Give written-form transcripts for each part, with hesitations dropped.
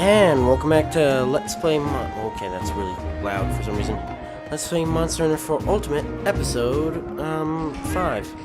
And welcome back to Let's Play okay, that's really loud for some reason. Let's Play Monster Hunter 4 Ultimate, episode, 5.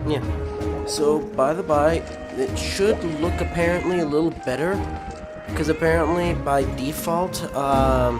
Yeah. So, by the by, it should look apparently a little better, because apparently, by default, our,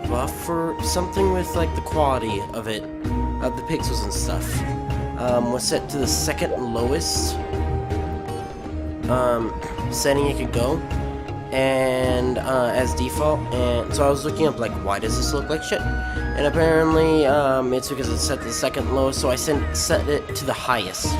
buffer, something with, like, the quality of it, of the pixels and stuff, was set to the second lowest, setting it could go, and as default. And so I was looking up, like, why does this look like shit? And apparently it's because it's set to the second lowest, so I set it to the highest.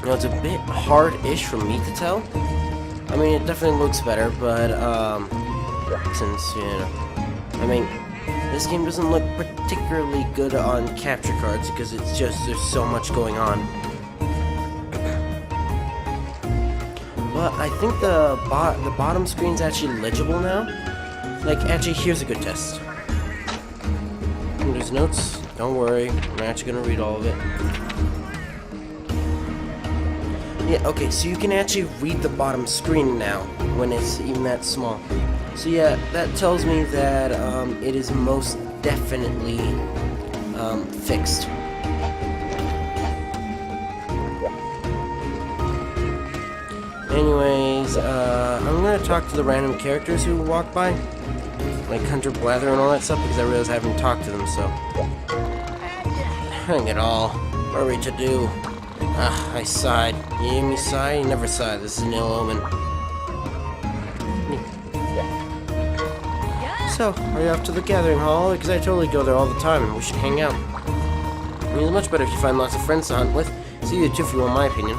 Now it's a bit hard-ish for me to tell. I mean, it definitely looks better, but since, you know, I mean, this game doesn't look particularly good on capture cards because it's just, there's so much going on. But I think the bottom screen's actually legible now. Like, actually, here's a good test. And there's notes. Don't worry, I'm actually gonna read all of it. Yeah, okay, so you can actually read the bottom screen now when it's even that small. So yeah, that tells me that it is most definitely fixed. Anyways, I'm gonna talk to the random characters who walk by, like Hunter Blather and all that stuff, because I realized I haven't talked to them, so. Hang it all. What are we to do? Ah, I sighed. You hear me sigh? You never sigh. This is an ill omen. So, are you off to the gathering hall? Because I totally go there all the time, and we should hang out. I mean, it's much better if you find lots of friends to hunt with. See you too, if you want my opinion.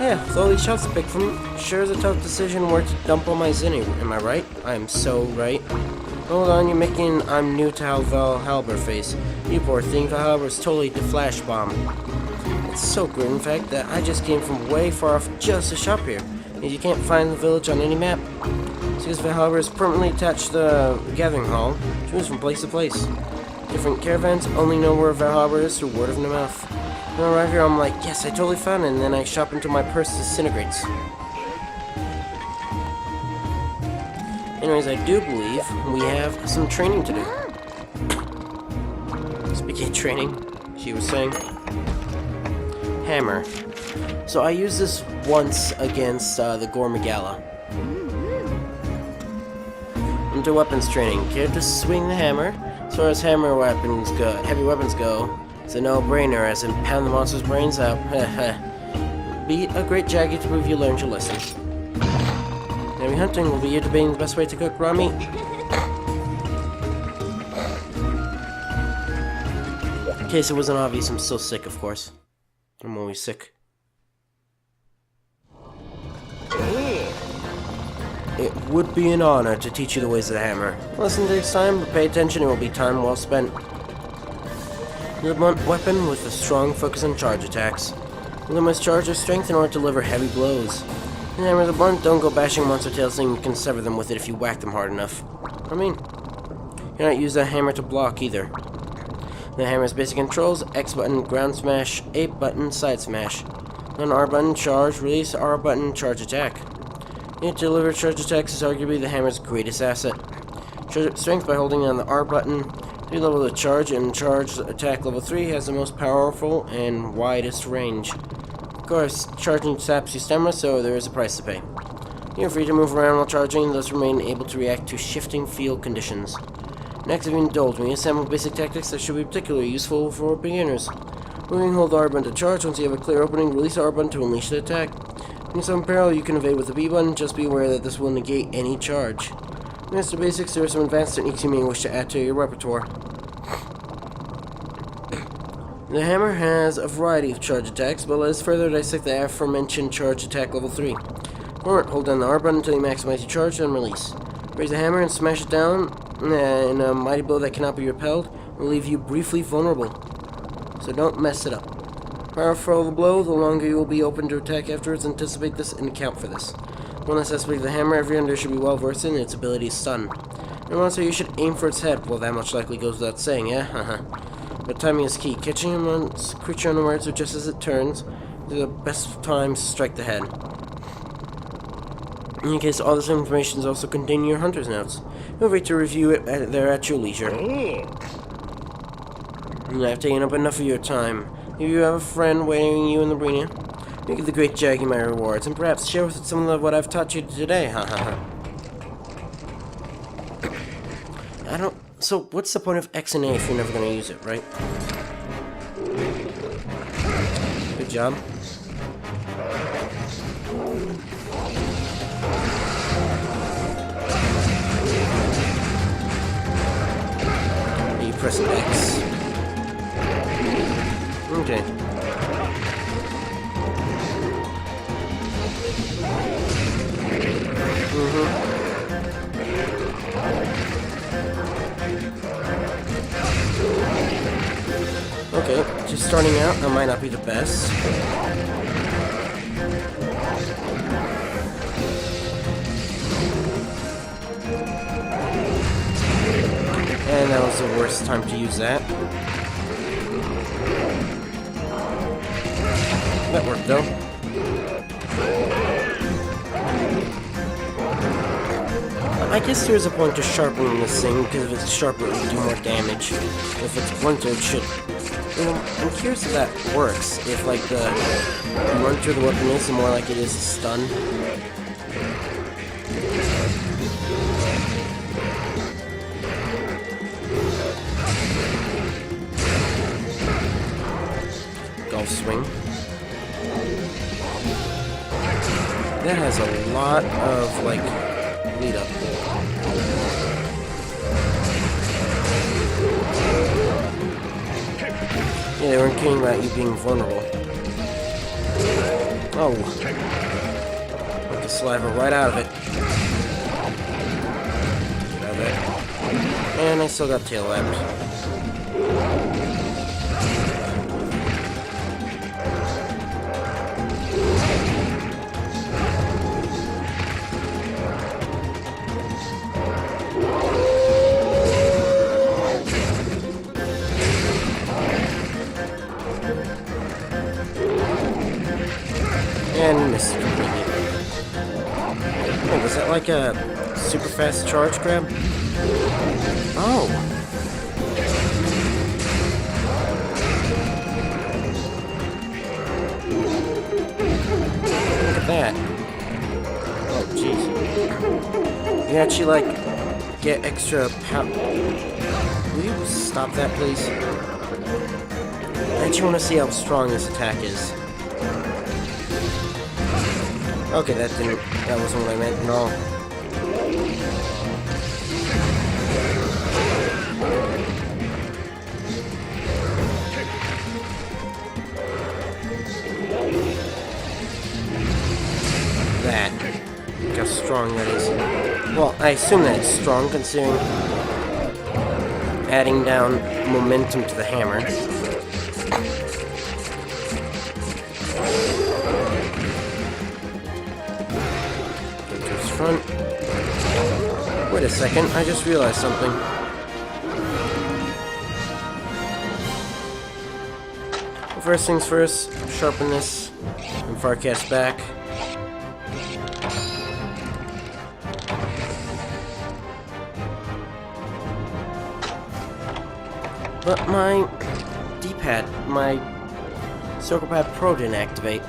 Yeah, with all these shots to pick from, sure is a tough decision where to dump all my zinni. Am I right? I am so right. Hold on, you're making I'm new to Valhalber face. You poor thing, Valhalber is totally the flash bomb. It's so good, in fact, that I just came from way far off just to shop here. And you can't find the village on any map. Since Valhalber is permanently attached to the gathering hall, it moves from place to place. Different caravans only know where Valhalber is through word of mouth. When I arrive here, I'm like, yes, I totally found it, and then I shop until my purse disintegrates. Anyways, I do believe we have some training to do. Speaking of training, she was saying, hammer. So I used this once against the Gormagala. Into weapons training, care to swing the hammer? As far as hammer weapons go, heavy weapons go, it's a no-brainer, as in pound the monster's brains out. Beat a great jagged to prove you learned your lessons. Heavy hunting will be you debating the best way to cook raw meat. In case it wasn't obvious, I'm still sick, of course. I'm always sick. It would be an honor to teach you the ways of the hammer. Lesson takes time, but pay attention, it will be time well spent. You're a blunt weapon with a strong focus on charge attacks. You must charge your strength in order to deliver heavy blows. The hammer's a blunt, don't go bashing monster tails, and you can sever them with it if you whack them hard enough. I mean, you're not use a hammer to block either. The hammer's basic controls: X button, ground smash; A button, side smash. On R button, charge, release; R button, charge attack. It to deliver charge attacks is arguably the hammer's greatest asset. Charge strength by holding on the R button. 3 level of charge, and charge attack level 3 has the most powerful and widest range. Of course, charging saps your stamina, so there is a price to pay. You're free to move around while charging, thus remain able to react to shifting field conditions. Next, if you indulge me, assemble basic tactics that should be particularly useful for beginners. Moving, hold R button to charge. Once you have a clear opening, release R button to unleash the attack. In some peril, you can evade with the B button. Just be aware that this will negate any charge. Master basics, there are some advanced techniques you may wish to add to your repertoire. The hammer has a variety of charge attacks, but let us further dissect the aforementioned charge attack level 3. Forward, hold down the R button until you maximize your charge, then release. Raise the hammer and smash it down in a mighty blow that cannot be repelled, will leave you briefly vulnerable. So don't mess it up. Powerful the blow, the longer you will be open to attack afterwards. Anticipate this and account for this. One necessity of the hammer, every hunter should be well versed in its ability to stun. And also, you should aim for its head. Well, that much likely goes without saying, yeah? But timing is key. Catching him on creature unawares or just as it turns is the best time to strike the head. In any case, all this information is also contained in your hunter's notes. Feel free to review it there at your leisure. I've taken up enough of your time. If you have a friend waiting you in the arena, give the great Jaggy my rewards, and perhaps share with it some of what I've taught you today. Ha ha ha. I don't. So, what's the point of X and A if you're never going to use it, right? Good job. You press X. Okay. Okay, just starting out, that might not be the best. And that was the worst time to use that. That worked though. I guess there's a point to sharpening this thing, because if it's sharper it will do more damage. If it's blunted, it should... I'm curious if that works. If, like, the blunter the weapon is, the more like it is a stun. Golf swing. That has a lot of, like, lead up. Yeah, they weren't kidding about you being vulnerable. Oh. Get the saliva right out of it. Get out of it. And I still got tail left. And missed completely. Oh, was that like a super fast charge grab? Oh. Look at that. Oh, jeez. You actually, like, get extra power. Will you stop that, please? I actually want to see how strong this attack is. Okay, that wasn't what I meant at all. That. Look how strong that is. Well, I assume that it's strong considering adding down momentum to the hammer. Front. Wait a second, I just realized something. First things first, sharpen this and Farcast back. But my D-pad, my Circle Pad Pro didn't activate.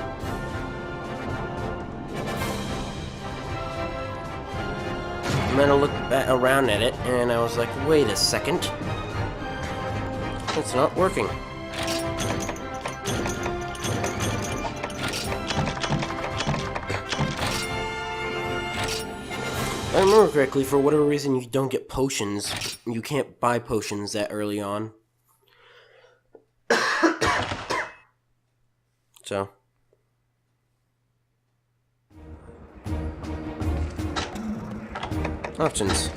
And then I looked around at it, and I was like, wait a second. It's not working. If I remember correctly, for whatever reason you don't get potions. You can't buy potions that early on. So... options.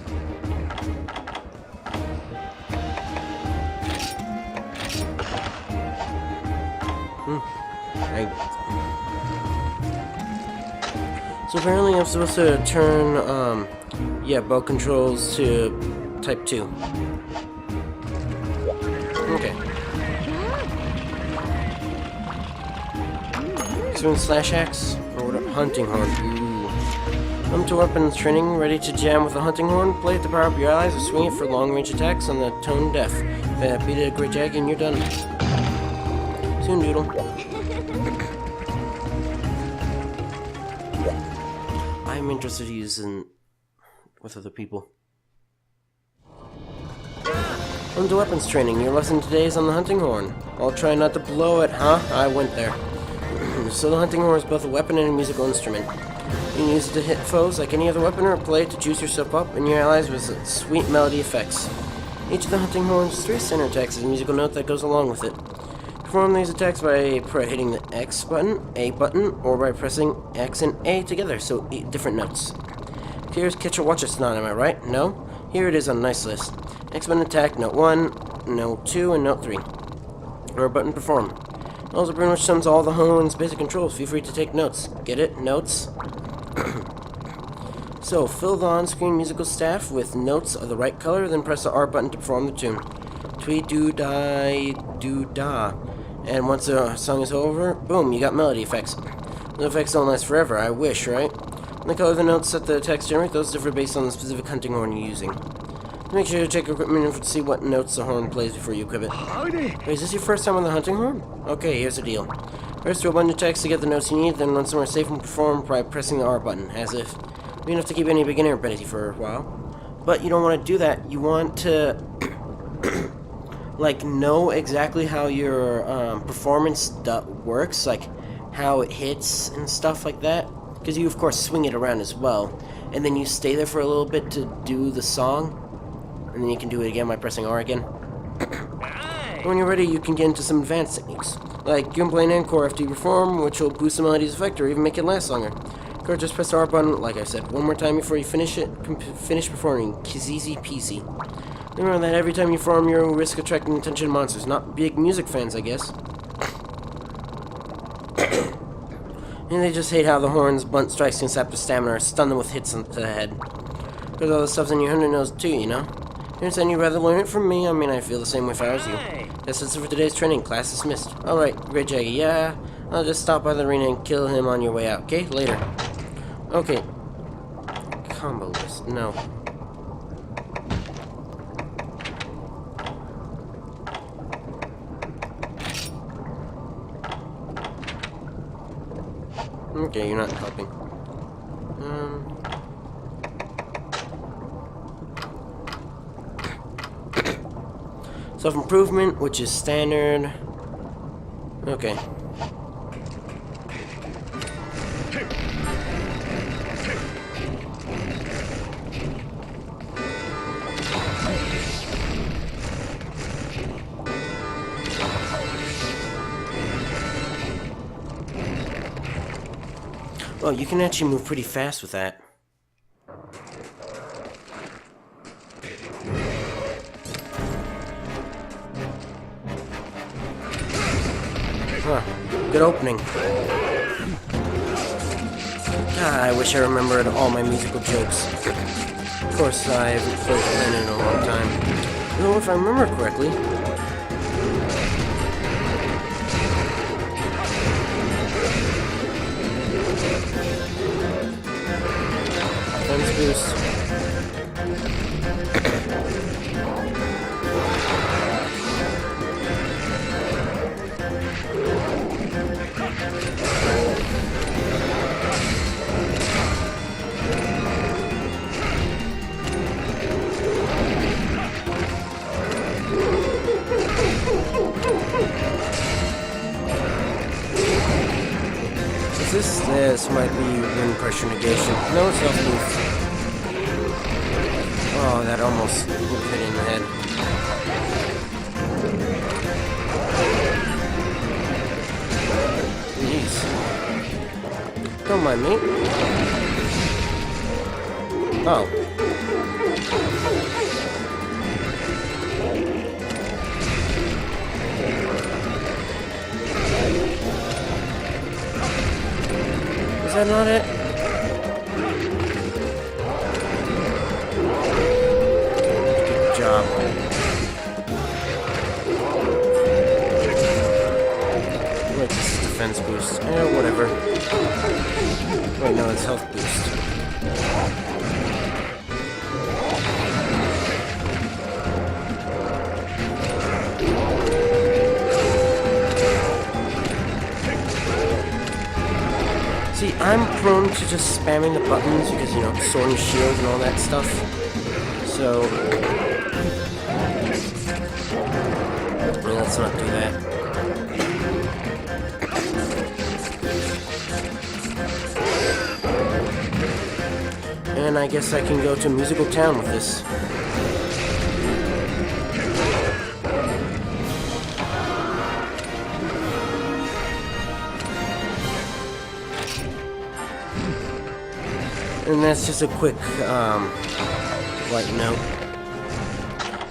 So apparently I'm supposed to turn, bow controls to type 2. Okay. Swing slash axe or hunting horn. Ooh. Come to weapons training, ready to jam with a hunting horn. Play it to power up your allies or swing it for long-range attacks on the tone deaf. Beat it a great jag and you're done. Soon, Doodle. I'm interested in using with other people. Come to weapons training. Your lesson today is on the hunting horn. I'll try not to blow it, huh? I went there. So the hunting horn is both a weapon and a musical instrument. You can use it to hit foes like any other weapon or play it to juice yourself up and your allies with sweet melody effects. Each of the hunting horn's 3 center attacks has a musical note that goes along with it. Perform these attacks by hitting the X button, A button, or by pressing X and A together, so 8 different notes. Here's Catch or Watch It's Not, am I right? No? Here it is on a nice list. X button attack, note 1, note 2, and note 3. Or button perform. Also pretty much sums all the horn's basic controls. Feel free to take notes. Get it? Notes? So, fill the on-screen musical staff with notes of the right color, then press the R button to perform the tune. Tweet-doo-die-doo-da. And once the song is over, boom, you got melody effects. The effects don't last forever, I wish, right? And the color of the notes that the text generate, those differ based on the specific hunting horn you're using. Make sure to check your equipment info to see what notes the horn plays before you equip it. Wait, is this your first time on the hunting horn? Okay, here's the deal. First, do a bunch of checks to get the notes you need, then run somewhere safe and perform by pressing the R button, as if you enough to keep any beginner busy for a while. But you don't want to do that. You want to like know exactly how your performance works, like how it hits and stuff like that. Because you of course swing it around as well, and then you stay there for a little bit to do the song. And then you can do it again by pressing R again. When you're ready, you can get into some advanced techniques. Like, you can play an encore after you perform, which will boost the melody's effect or even make it last longer. Or just press the R button, like I said, one more time before you finish performing. Easy peasy. Remember that every time you perform, you risk attracting attention to monsters. Not big music fans, I guess. And they just hate how the horn's blunt strikes can sap their stamina or stun them with hits to the head. Because all the stuff's in your hunter nose too, you know? I understand you'd rather learn it from me. I mean, I feel the same way if I was you. That's it for today's training. Class dismissed. Alright, Great Jaggy. Yeah, I'll just stop by the arena and kill him on your way out. Okay, later. Okay. Combo list. No. Okay, you're not helping. Self-improvement, which is standard. Okay. Oh, you can actually move pretty fast with that. Huh. Good opening. God, I wish I remembered all my musical jokes. Of course, I haven't played Pen in a long time. Though, if I remember correctly... Defense boost. This might be wind pressure negation. No, it's not boost. Oh, that almost hit in the head. Jeez. Don't mind me. Oh. Is that not it? Good job. Like this is defense. defense boost. Whatever. Wait, no, it's health boost. See, I'm prone to just spamming the buttons because, you know, sword and shield and all that stuff. So, well, let's not do that. And I guess I can go to Musical Town with this. And that's just a quick, light note.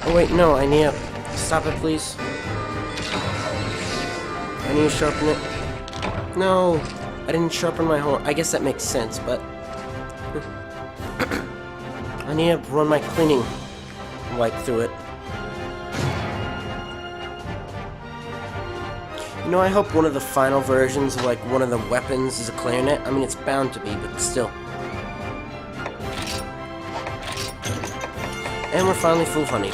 Oh wait, no, I need to stop it, please. I need to sharpen it. No, I didn't sharpen my horn. I guess that makes sense, but I need to run my cleaning wipe through it. You know, I hope one of the final versions of, like, one of the weapons is a clarinet. I mean, it's bound to be, but still. And we're finally full of honey.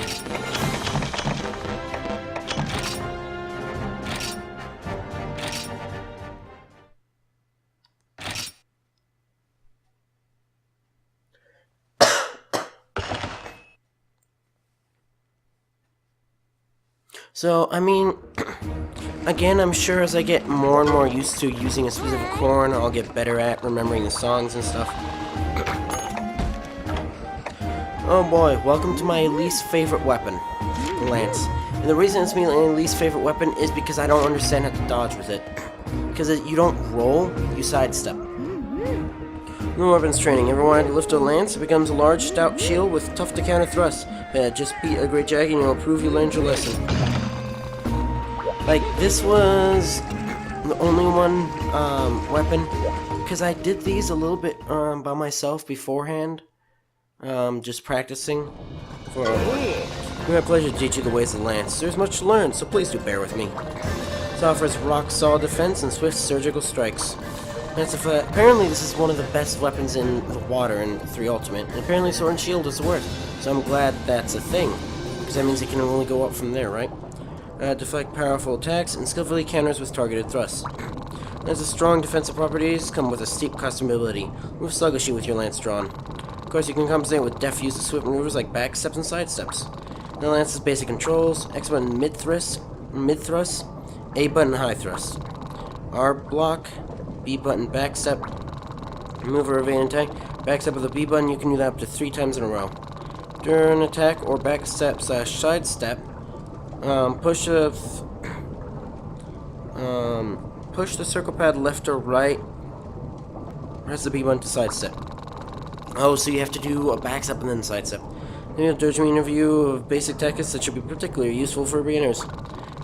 So, I mean, again, I'm sure as I get more and more used to using a specific horn, I'll get better at remembering the songs and stuff. Oh boy, welcome to my least favorite weapon, the lance. And the reason it's my least favorite weapon is because I don't understand how to dodge with it. Because you don't roll, you sidestep. No weapons training. Ever wanted to lift a lance? It becomes a large, stout shield with tough to counter thrusts. Just beat a great jag and you'll prove you learned your lesson. Like, this was the only one weapon, because I did these a little bit by myself beforehand. Just practicing. It's my pleasure to teach you the ways of the lance. There's much to learn, so please do bear with me. It offers rock-solid defense and swift surgical strikes. Apparently this is one of the best weapons in the water in 3 Ultimate, and apparently Sword and Shield is the worst. So I'm glad that's a thing, because that means it can only go up from there, right? Deflect powerful attacks and skillfully counters with targeted thrusts. It has strong defensive properties, come with a steep customability. Move sluggishly with your lance drawn. Of course, you can compensate with deft use of swift maneuvers like back steps and side steps. The lance's basic controls: X button mid thrust, A button high thrust, R block, B button back step, move or evade attack. Back step with the B button, you can do that up to 3 times in a row. During attack or back step / side step, push the circle pad left or right. Press the B button to sidestep. Oh, so you have to do a back step and then sidestep. Then you'll judge me in a review of basic tactics that should be particularly useful for beginners.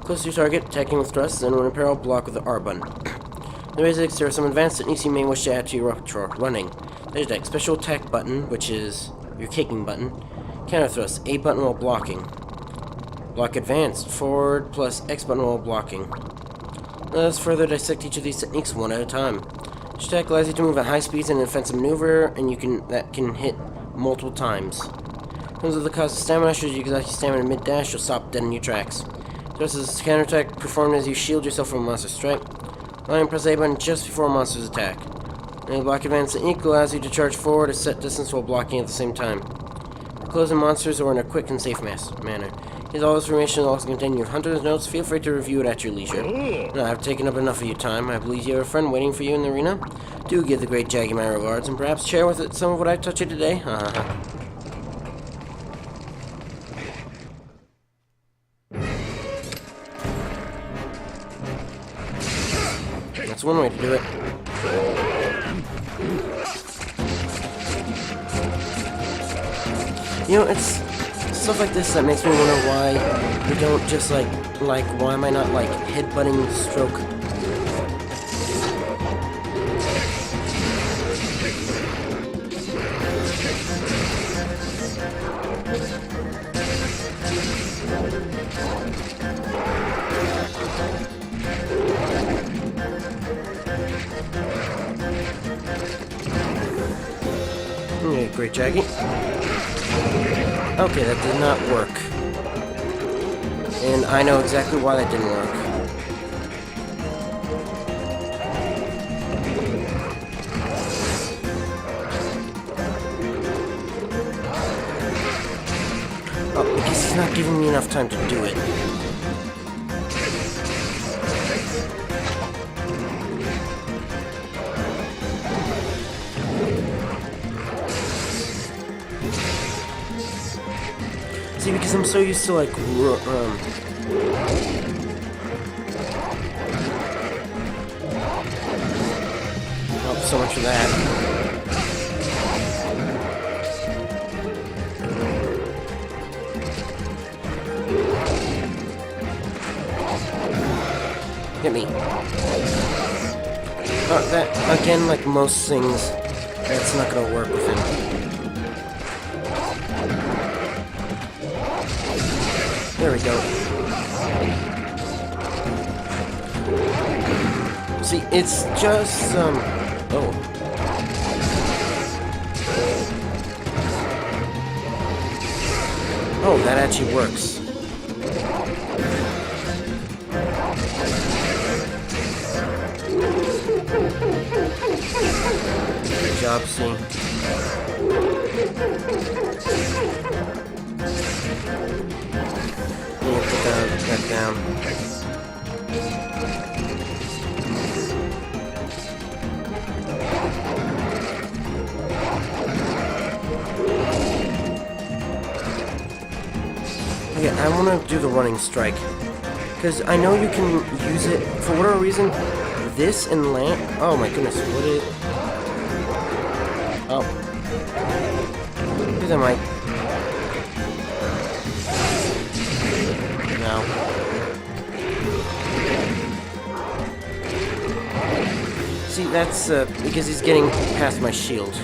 Close to your target, attacking with thrusts, and when in peril, block with the R button. The basics, there are some advanced techniques you may wish to add to your repertoire. Running. There's that special attack button, which is your kicking button. Counter thrust, A button while blocking. Block advanced, forward plus X button while blocking. Let us further dissect each of these techniques one at a time. Each attack allows you to move at high speeds in an offensive maneuver, and that can hit multiple times. In terms of the cost of stamina, should you exhaust your stamina mid-dash, you'll stop dead in your tracks. Thrust is a counterattack performed as you shield yourself from a monster's strike. Line press A button just before a monster's attack. And block advance technique allows you to charge forward a set distance while blocking at the same time. Closing monsters or in a quick and safe manner. Here's all this information also contained in your hunter's notes. Feel free to review it at your leisure. Now, I've taken up enough of your time. I believe you have a friend waiting for you in the arena. Do give the great Jaggy my regards, and perhaps share with it some of what I've taught you today. That's one way to do it. You know, it's stuff like this that makes me wonder why we don't just like why am I not like headbutting stroke? Okay, great, Jackie. Okay, that did not work. And I know exactly why that didn't work. Oh, because he's not giving me enough time to do it. See, because I'm so used to, like, oh, so much for that. Hit me. Oh, that, again, like most things, that's not gonna work with him. There we go. See, it's just, oh. Oh, that actually works. Good job, C. Put that down. Okay, I want to do the running strike. Because I know you can use it, for whatever reason, this and land. Oh my goodness, what is. Oh. Because I might. No. See, that's because he's getting past my shield.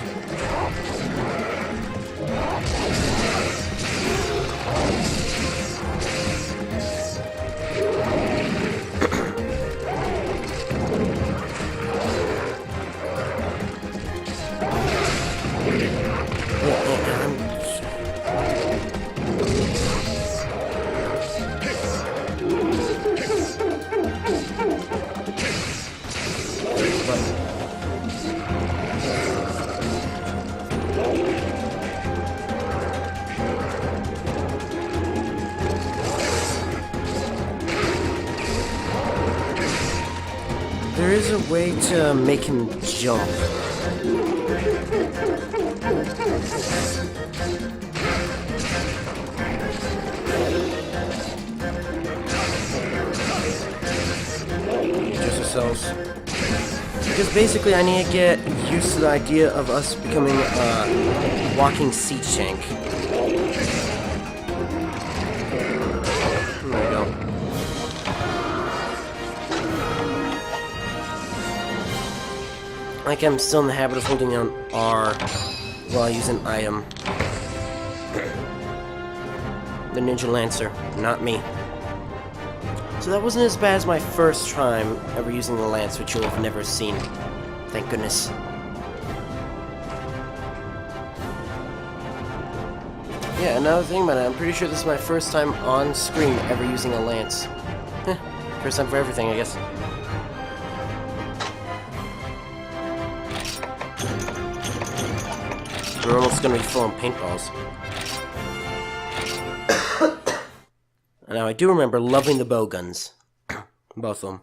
There is a way to make him jump. Just ourselves. Because basically I need to get used to the idea of us becoming a walking siege tank. There we go. Like I'm still in the habit of holding down R while I use an item. The Ninja Lancer, not me. So that wasn't as bad as my first time ever using the Lance, which you'll have never seen. Thank goodness. Yeah, another thing about it, I'm pretty sure this is my first time on screen ever using a Lance. First time for everything, I guess. We're almost gonna be full on paintballs. Now, I do remember loving the bow guns. Both of them.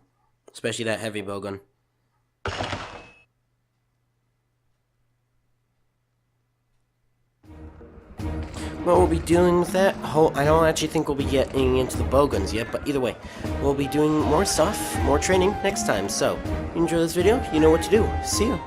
Especially that heavy bow gun. Well, we'll be dealing with that. I don't actually think we'll be getting into the bow guns yet, but either way, we'll be doing more stuff, more training next time. So, if you enjoy this video, you know what to do. See you.